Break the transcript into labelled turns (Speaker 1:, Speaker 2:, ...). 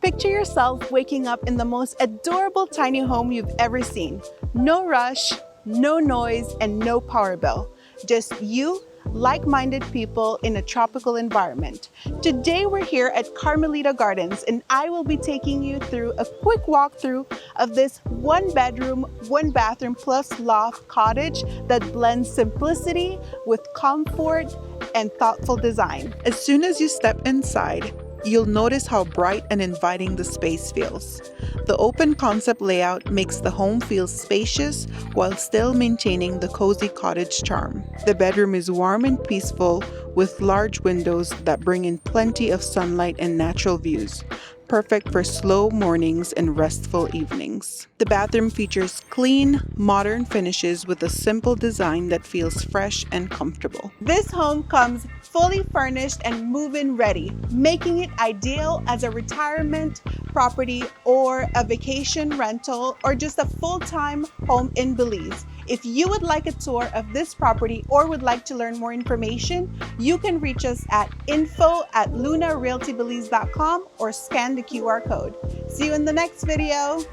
Speaker 1: Picture yourself waking up in the most adorable tiny home you've ever seen. No rush, no noise, and no power bill. Just you, like-minded people in a tropical environment. Today we're here at Carmelita Gardens and I will be taking you through a quick walkthrough of this 1-bedroom, 1-bathroom plus loft cottage that blends simplicity with comfort and thoughtful design.
Speaker 2: As soon as you step inside, you'll notice how bright and inviting the space feels. The open concept layout makes the home feel spacious while still maintaining the cozy cottage charm. The bedroom is warm and peaceful with large windows that bring in plenty of sunlight and natural views, perfect for slow mornings and restful evenings. The bathroom features clean, modern finishes with a simple design that feels fresh and comfortable.
Speaker 1: This home comes fully furnished and move-in ready, making it ideal as a retirement property or a vacation rental or just a full-time home in Belize. If you would like a tour of this property or would like to learn more information, you can reach us at info@lunarealtybelize.com or scan the QR code. See you in the next video.